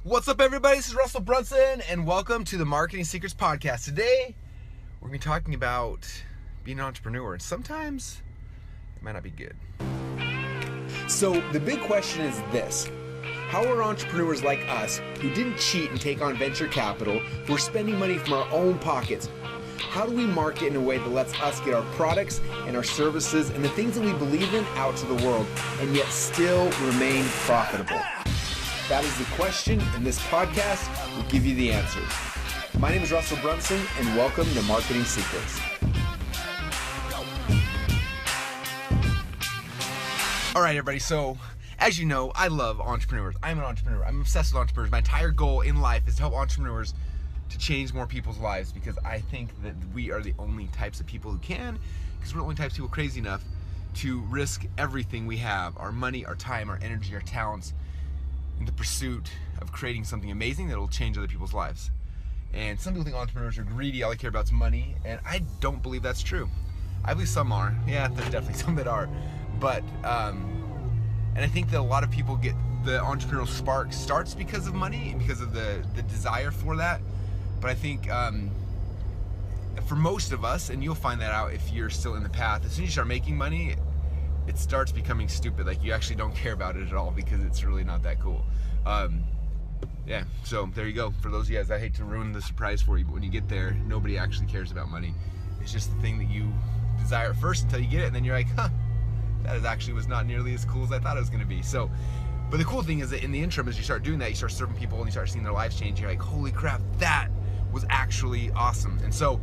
What's up, everybody? This is Russell Brunson, and welcome to the Marketing Secrets Podcast. Today, we're going to be talking about being an entrepreneur, and sometimes it might not be good. So the big question is this: how are entrepreneurs like us, who didn't cheat and take on venture capital, who are spending money from our own pockets, how do we market in a way that lets us get our products and our services and the things that we believe in out to the world, and yet still remain profitable? That is the question, and this podcast will give you the answers. My name is Russell Brunson, and welcome to Marketing Secrets. All right, everybody. So, as you know, I love entrepreneurs. I'm an entrepreneur. I'm obsessed with entrepreneurs. My entire goal in life is to help entrepreneurs to change more people's lives, because I think that we are the only types of people who can, because we're the only types of people crazy enough to risk everything we have, our money, our time, our energy, our talents, in the pursuit of creating something amazing that will change other people's lives. And some people think entrepreneurs are greedy, all they care about is money, and I don't believe that's true. I believe some are. Yeah, there's definitely some that are. But, and I think that a lot of people get the entrepreneurial spark starts because of money and because of the desire for that. But I think for most of us, and you'll find that out if you're still in the path, as soon as you start making money, it starts becoming stupid. Like, you actually don't care about it at all because it's really not that cool. Yeah, so there you go. For those of you guys, I hate to ruin the surprise for you, but when you get there, nobody actually cares about money. It's just the thing that you desire at first until you get it, and then you're like, huh, that actually was not nearly as cool as I thought it was going to be. So, but the cool thing is that in the interim, as you start doing that, you start serving people and you start seeing their lives change. You're like, holy crap, that was actually awesome. And so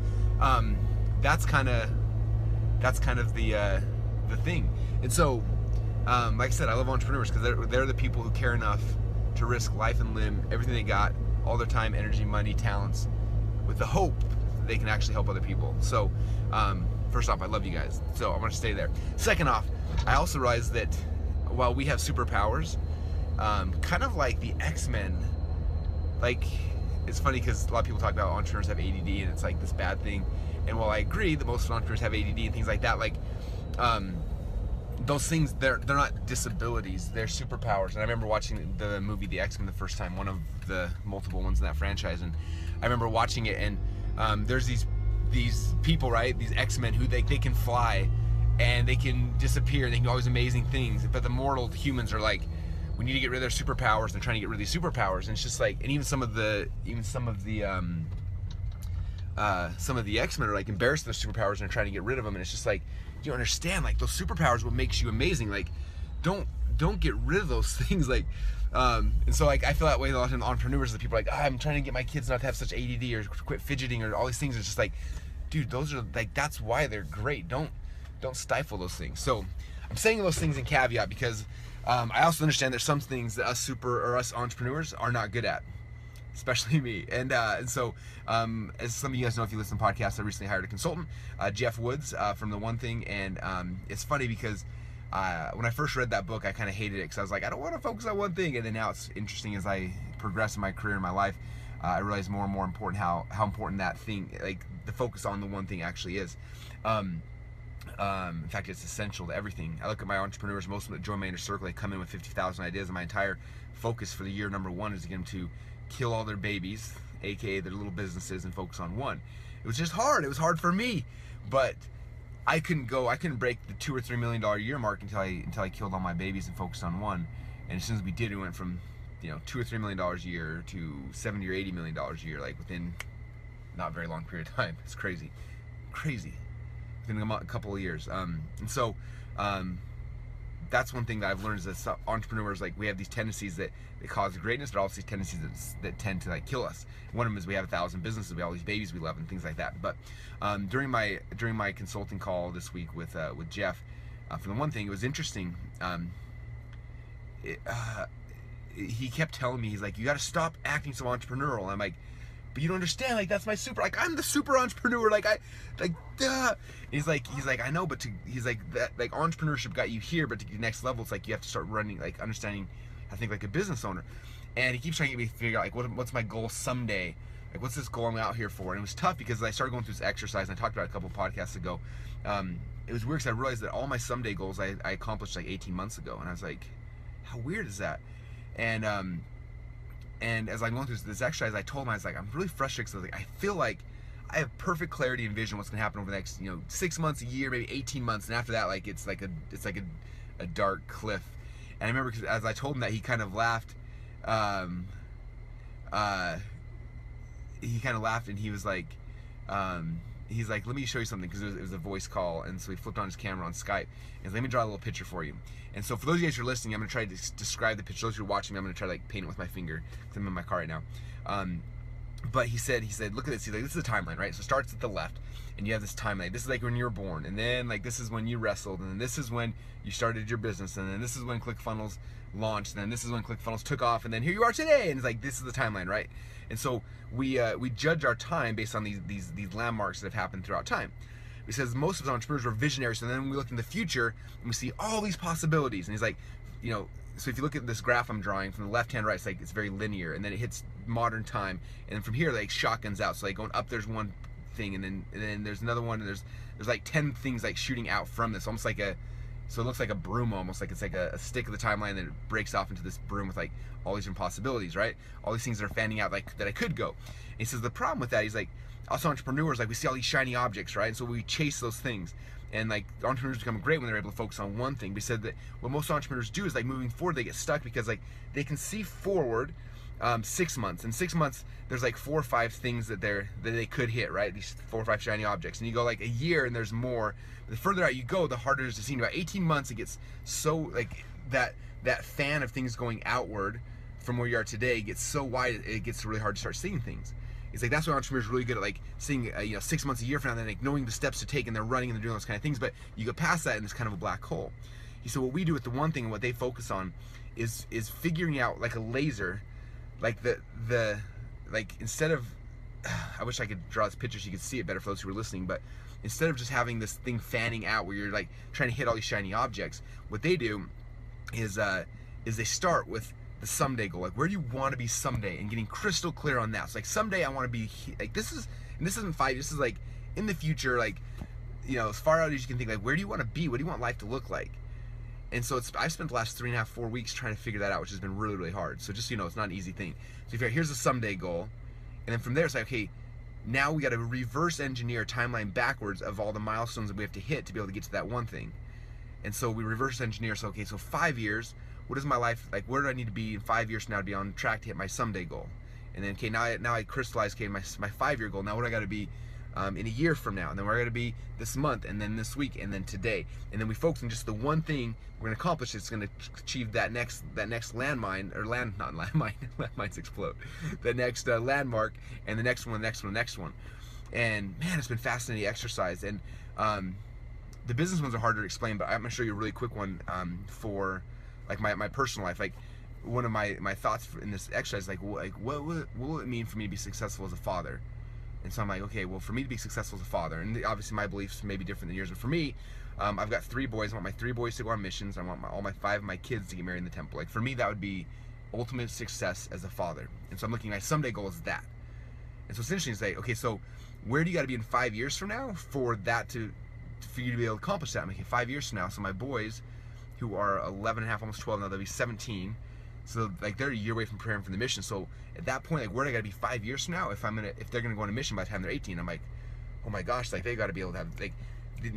that's kind of the thing. And so, like I said, I love entrepreneurs because they're the people who care enough to risk life and limb, everything they got, all their time, energy, money, talents, with the hope that they can actually help other people. So, first off, I love you guys, so I'm going to stay there. Second off, I also realize that while we have superpowers, kind of like the X-Men, like, it's funny because a lot of people talk about entrepreneurs have ADD and it's like this bad thing. And while I agree that most entrepreneurs have ADD and things like that, like, those things, they're not disabilities, they're superpowers. And I remember watching the movie The X-Men the first time, one of the multiple ones in that franchise, and I remember watching it, and there's these people, right, these X-Men who they can fly and they can disappear, they can do all these amazing things, but the mortal humans are like, we need to get rid of their superpowers. They're trying to get rid of these superpowers, and it's just like, and even some of the X-Men are like embarrassed of their superpowers and are trying to get rid of them. And it's just like, you understand, like, those superpowers, what makes you amazing. Like, don't get rid of those things. Like, and so, like, I feel that way a lot in entrepreneurs. The people are like, I'm trying to get my kids not to have such ADD or quit fidgeting or all these things. It's just like, dude, those are like, that's why they're great. Don't stifle those things. So I'm saying those things in caveat because I also understand there's some things that us entrepreneurs are not good at, especially me. And so, as some of you guys know, if you listen to podcasts, I recently hired a consultant, Jeff Woods, from The One Thing. And it's funny because when I first read that book, I kind of hated it because I was like, I don't want to focus on one thing. And then now it's interesting as I progress in my career and my life, I realize more and more important how important that thing, like the focus on the one thing, actually is. In fact, it's essential to everything. I look at my entrepreneurs, most of them that join my inner circle, they come in with 50,000 ideas, and my entire focus for the year number one is to get them to kill all their babies, aka their little businesses, and focus on one. It was just hard. It was hard for me, but I couldn't break the $2 or $3 million a year mark until I killed all my babies and focused on one. And as soon as we did, we went from, $2 or $3 million a year to $70 or $80 million a year, like within not a very long period of time. It's crazy. Within a couple of years. And so that's one thing that I've learned, is that entrepreneurs, like, we have these tendencies that cause greatness, but also these tendencies that tend to, like, kill us. One of them is we have 1,000 businesses, we have all these babies we love and things like that. But during my consulting call this week with Jeff, for The One Thing, it was interesting. He kept telling me, he's like, you got to stop acting so entrepreneurial. And I'm like, but you don't understand, like, that's my super, like, I'm the super entrepreneur, duh. He's like, I know, but he's like, that, like, entrepreneurship got you here, but to the next level, it's like, you have to start running, like, understanding, I think, like a business owner. And he keeps trying to get me to figure out, like, what's my goal someday? Like, what's this goal I'm out here for? And it was tough because I started going through this exercise, and I talked about it a couple of podcasts ago. It was weird because I realized that all my someday goals I accomplished like 18 months ago, and I was like, how weird is that? And And as I'm going through this exercise, I told him, I was like, I'm really frustrated because I feel like I have perfect clarity and vision what's gonna happen over the next 6 months, a year, maybe 18 months, and after that, like it's like a dark cliff. And I remember because as I told him that, he kind of laughed. He kind of laughed, and he was like, he's like, let me show you something, because it was a voice call, and so he flipped on his camera on Skype, and he's like, let me draw a little picture for you. And so for those of you guys who are listening, I'm gonna try to describe the picture. Those who are watching me, I'm gonna try to like paint it with my finger, because I'm in my car right now. But he said, look at this. He's like, this is a timeline, right? So it starts at the left, and you have this timeline. This is like when you were born, and then like this is when you wrestled, and then this is when you started your business, and then this is when ClickFunnels launched, and then this is when ClickFunnels took off, and then here you are today. And it's like, this is the timeline, right? And so we judge our time based on these landmarks that have happened throughout time. Because most of us entrepreneurs were visionaries, so then we look in the future and we see all these possibilities. And he's like, so if you look at this graph I'm drawing from the left hand right, it's like it's very linear, and then it hits modern time, and then from here like shotguns out. So like going up, there's one thing, and then there's another one, and there's like 10 things like shooting out from this, almost like so it looks like a broom, almost like it's like a stick of the timeline, and then it breaks off into this broom with like all these different possibilities, right? All these things that are fanning out, like that I could go. And he says the problem with that, he's like, us entrepreneurs, like we see all these shiny objects, right? And so we chase those things. And like entrepreneurs become great when they're able to focus on one thing. We said that what most entrepreneurs do is like moving forward, they get stuck because like they can see forward 6 months. In 6 months, there's like 4 or 5 things that they could hit, right? These 4 or 5 shiny objects. And you go like a year and there's more. The further out you go, the harder it is to see. In about 18 months, it gets so like that fan of things going outward from where you are today gets so wide, it gets really hard to start seeing things. It's like that's why entrepreneurs are really good at like seeing 6 months, a year from now, and then like knowing the steps to take, and they're running and they're doing those kind of things. But you go past that and it's kind of a black hole. So what we do with the one thing and what they focus on is figuring out like a laser, like the like instead of I wish I could draw this picture so you could see it better for those who are listening, but instead of just having this thing fanning out where you're like trying to hit all these shiny objects, what they do is they start with the someday goal. Like, where do you want to be someday, and getting crystal clear on that. So like someday I want to be like, this isn't 5, this is like in the future, like as far out as you can think, like where do you want to be, what do you want life to look like? And so I've spent the last 3.5, 4 weeks trying to figure that out, which has been really, really hard. So just it's not an easy thing. So if here's a someday goal, and then from there it's like, okay, now we got to reverse engineer a timeline backwards of all the milestones that we have to hit to be able to get to that one thing. And so we reverse engineer. So okay, so 5 years, what is my life like? Where do I need to be in 5 years from now to be on track to hit my someday goal? And then okay, now I crystallize my 5-year goal. Now what do I got to be in a year from now? And then where I got to be this month, and then this week, and then today. And then we focus on just the one thing we're going to accomplish. It's going to achieve that next landmine, or not landmine, landmines explode. The next landmark, and the next one, the next one, the next one. And man, it's been fascinating exercise. And the business ones are harder to explain, but I'm going to show you a really quick one for like my personal life. Like one of my thoughts in this exercise, like what will it mean for me to be successful as a father? And so I'm like, okay, well, for me to be successful as a father, and obviously my beliefs may be different than yours, but for me, I've got 3 boys. I want my 3 boys to go on missions. I want all my 5 of my kids to get married in the temple. Like for me, that would be ultimate success as a father. And so I'm looking, my someday goal is that. And so it's interesting to say, okay, so where do you got to be in 5 years from now for you to be able to accomplish that? I'm like, okay, 5 years from now, so my boys, who are 11 and a half, almost 12 now, they'll be 17. So like they're a year away from preparing for the mission. So at that point, like where do I gotta be 5 years from now if they're gonna go on a mission by the time they're 18? I'm like, oh my gosh, like they gotta be able to have like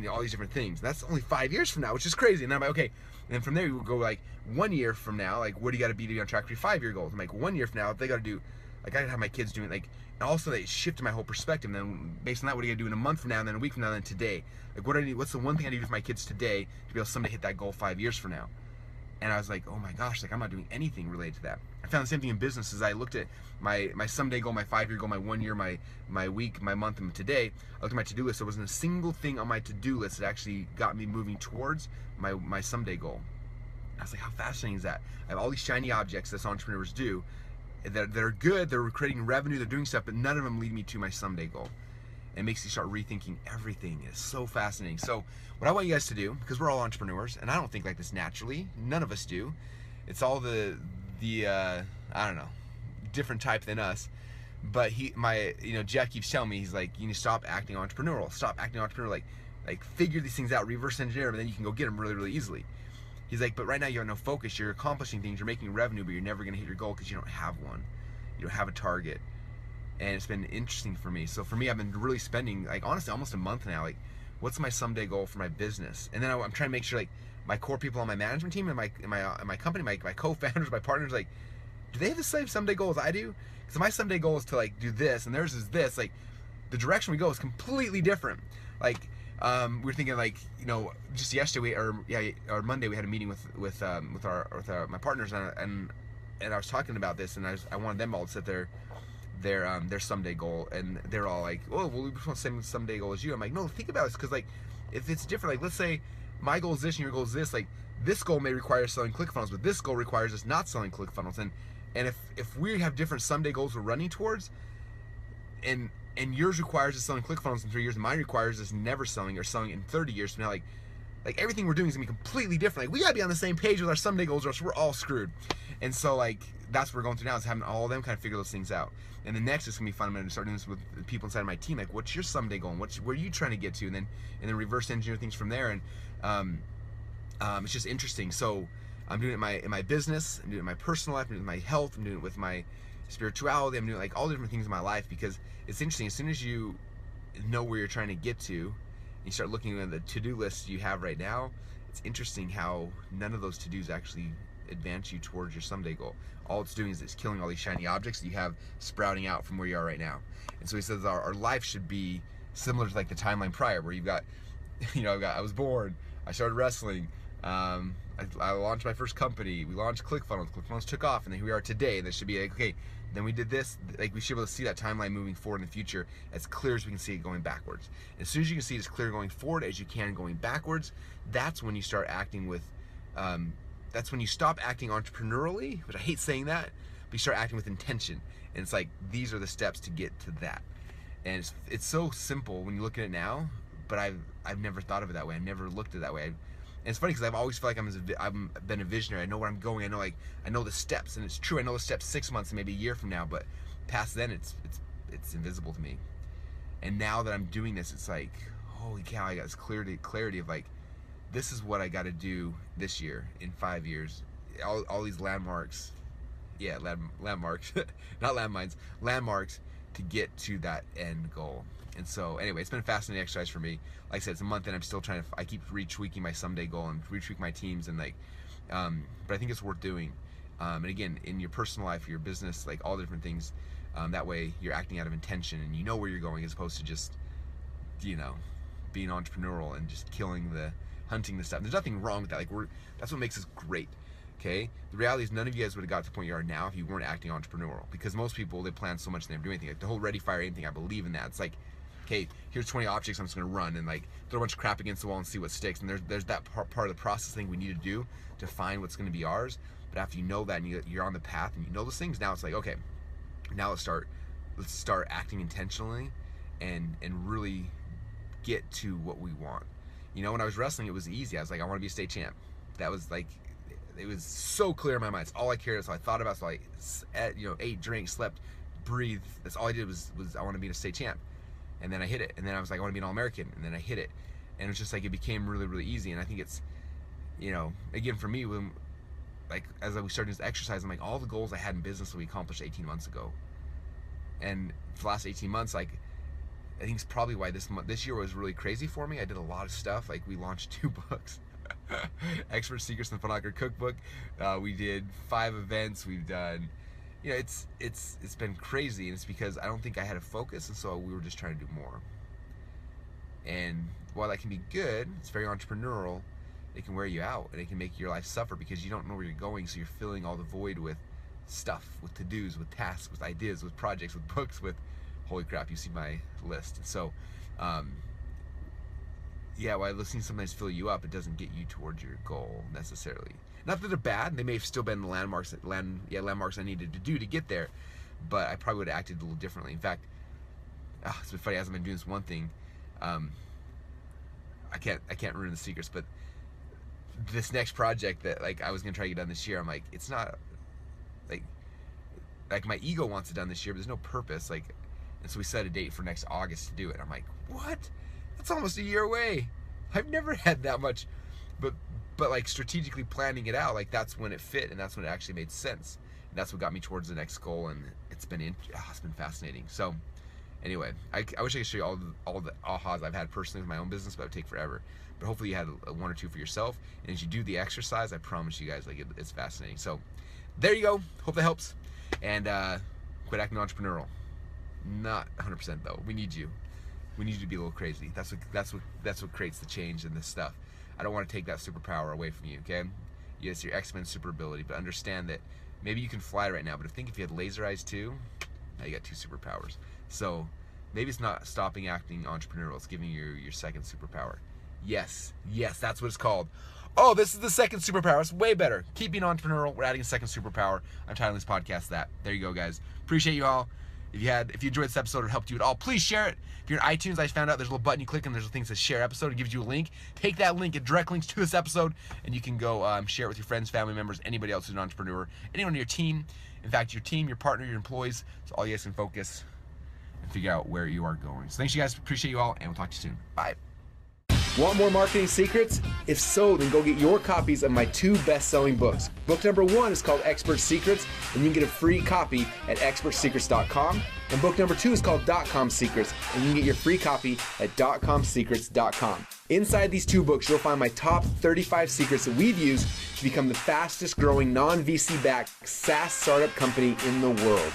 all these different things. And that's only 5 years from now, which is crazy. And then I'm like, okay. And then from there we will go like 1 year from now, like where do you gotta be to be on track for your 5-year goals? I'm like 1 year from now, they gotta do, like I gotta have my kids doing like, and also they shifted my whole perspective. And then based on that, what do you gotta do in a month from now, and then a week from now, and then today? Like what's the one thing I need to do with my kids today to be able to someday hit that goal 5 years from now? And I was like, oh my gosh, like I'm not doing anything related to that. I found the same thing in business. As I looked at my someday goal, my 5-year goal, my 1 year, my week, my month, and today, I looked at my to-do list. There wasn't a single thing on my to-do list that actually got me moving towards my someday goal. I was like, how fascinating is that? I have all these shiny objects that entrepreneurs do that are good, they're creating revenue, they're doing stuff, but none of them lead me to my someday goal. It makes you start rethinking everything. It's so fascinating. So what I want you guys to do, because we're all entrepreneurs, and I don't think like this naturally, none of us do. It's all the I don't know, different type than us. But Jeff keeps telling me, he's like, you need to stop acting entrepreneurial. Stop acting entrepreneurial. Like figure these things out, reverse engineer them, and then you can go get them really, really easily. He's like, but right now you have no focus. You're accomplishing things, you're making revenue, but you're never going to hit your goal because you don't have one. have a target. And it's been interesting for me. So for me, I've been really spending, like, honestly, almost a month now, like, what's my someday goal for my business? And then I'm trying to make sure, like, my core people on my management team and my company, my co-founders, my partners, like, do they have the same someday goal as I do? Because my someday goal is to, like, do this, and theirs is this. Like, the direction we go is completely different. Like, we were thinking, like, just yesterday or Monday we had a meeting with my partners, and I was talking about this, and I wanted them all to set their someday goal, and they're all like, oh, well, we just want the same someday goal as you. I'm like, no, think about it, because, like, if it's different, like, let's say my goal is this and your goal is this, like, this goal may require selling ClickFunnels, but this goal requires us not selling ClickFunnels, and if we have different someday goals we're running towards, and yours requires us selling ClickFunnels in 3 years, and mine requires us never selling, or selling in 30 years from now, like everything we're doing is gonna be completely different. Like, we gotta be on the same page with our someday goals, or else we're all screwed. And so, like, that's what we're going through now, is having all of them kind of figure those things out. And the next is gonna be fun. I'm gonna start doing this with the people inside of my team. Like, what's your someday goal? And where are you trying to get to? And then reverse engineer things from there. And it's just interesting. So I'm doing it in my business. I'm doing it in my personal life. I'm doing it with my health. I'm doing it with my spirituality. I'm doing, like, all different things in my life, because it's interesting. As soon as you know where you're trying to get to, you start looking at the to-do list you have right now, it's interesting how none of those to-dos actually advance you towards your someday goal. All it's doing is it's killing all these shiny objects that you have sprouting out from where you are right now. And so he says our life should be similar to, like, the timeline prior, where you've got, I was born, I started wrestling, I launched my first company, we launched ClickFunnels took off, and then here we are today. That should be like, okay, then we did this. Like, we should be able to see that timeline moving forward in the future as clear as we can see it going backwards. As soon as you can see it as clear going forward as you can going backwards, that's when you start acting with, that's when you stop acting entrepreneurially, which I hate saying that, but you start acting with intention. And it's like, these are the steps to get to that. And it's so simple when you look at it now, but I've never thought of it that way. I've never looked at it that way. And it's funny, because I've always felt like I've been a visionary. I know where I'm going. I know the steps, and it's true. I know the steps 6 months and maybe a year from now, but past then, it's invisible to me. And now that I'm doing this, it's like, holy cow! I got this clarity of, like, this is what I got to do this year, in 5 years. All these landmarks, landmarks, not landmines, landmarks to get to that end goal. And so, anyway, it's been a fascinating exercise for me. Like I said, it's a month, and I'm still I keep retweaking my someday goal and retweak my teams, and, like, but I think it's worth doing. And again, in your personal life, your business, like, all different things, that way you're acting out of intention, and you know where you're going, as opposed to just, being entrepreneurial and just hunting the stuff. And there's nothing wrong with that. Like, that's what makes us great. Okay? The reality is, none of you guys would have got to the point you are now if you weren't acting entrepreneurial. Because most people, they plan so much and they never do anything. Like, the whole ready, fire, aim thing, I believe in that. It's like, okay, here's 20 objects I'm just gonna run, and, like, throw a bunch of crap against the wall and see what sticks. And there's that part of the process thing we need to do to find what's gonna be ours. But after you know that, and you're on the path, and you know those things, now it's like, okay, now let's start acting intentionally and really get to what we want. When I was wrestling, it was easy. I was like, I want to be a state champ. That was, like, it was so clear in my mind. It's all I cared. That's all I thought about. So I ate, drank, slept, breathed. That's all I did was I want to be a state champ. And then I hit it. And then I was like, I want to be an All-American. And then I hit it. And it's just like, it became really, really easy. And I think it's, again, for me, when, like, as I was starting this exercise, I'm like, all the goals I had in business we accomplished 18 months ago. And for the last 18 months, like, I think it's probably why this year was really crazy for me. I did a lot of stuff. Like, we launched 2 books. Expert Secrets and the Funnel Cookbook. We did 5 events. We've done, it's been crazy, and it's because I don't think I had a focus, and so we were just trying to do more. And while that can be good, it's very entrepreneurial. It can wear you out, and it can make your life suffer because you don't know where you're going, so you're filling all the void with stuff, with to-dos, with tasks, with ideas, with projects, with books, with, holy crap, you see my list. So, while those things sometimes fill you up, it doesn't get you towards your goal necessarily. Not that they're bad; they may have still been the landmarks I needed to do to get there. But I probably would have acted a little differently. In fact, it's been funny as I've been doing this one thing. I can't ruin the secrets, but this next project that, like, I was gonna try to get done this year, I'm like, it's not like my ego wants it done this year, but there's no purpose. Like, and so we set a date for next August to do it. I'm like, what? That's almost a year away. I've never had that much, but like strategically planning it out, like, that's when it fit, and that's when it actually made sense. that's what got me towards the next goal, and it's been fascinating. So anyway, I wish I could show you all the ahas I've had personally with my own business, but it would take forever. But hopefully you had one or two for yourself, and as you do the exercise, I promise you guys, like, it's fascinating. So there you go. Hope that helps. And quit acting entrepreneurial. Not 100% though. We need you. We need you to be a little crazy. That's what creates the change in this stuff. I don't want to take that superpower away from you. Okay? Yes, your X-Men super ability, but understand that maybe you can fly right now. But think if you had laser eyes too, now you got 2 superpowers. So maybe it's not stopping acting entrepreneurial. It's giving you your second superpower. Yes, that's what it's called. Oh, this is the second superpower. It's way better. Keep being entrepreneurial. We're adding a second superpower. I'm titling this podcast that. There you go, guys. Appreciate you all. If you enjoyed this episode or helped you at all, please share it. If you're in iTunes, I found out there's a little button you click and there's a thing that says share episode. It gives you a link. Take that link, it direct links to this episode, and you can go share it with your friends, family members, anybody else who's an entrepreneur, anyone on your team. In fact, your team, your partner, your employees. So all you guys can focus and figure out where you are going. So thanks, you guys. Appreciate you all, and we'll talk to you soon. Bye. Want more marketing secrets? If so, then go get your copies of my 2 best-selling books. Book number 1 is called Expert Secrets, and you can get a free copy at expertsecrets.com. And book number 2 is called .com Secrets, and you can get your free copy at .comsecrets.com. Inside these 2 books, you'll find my top 35 secrets that we've used to become the fastest growing non-VC-backed SaaS startup company in the world.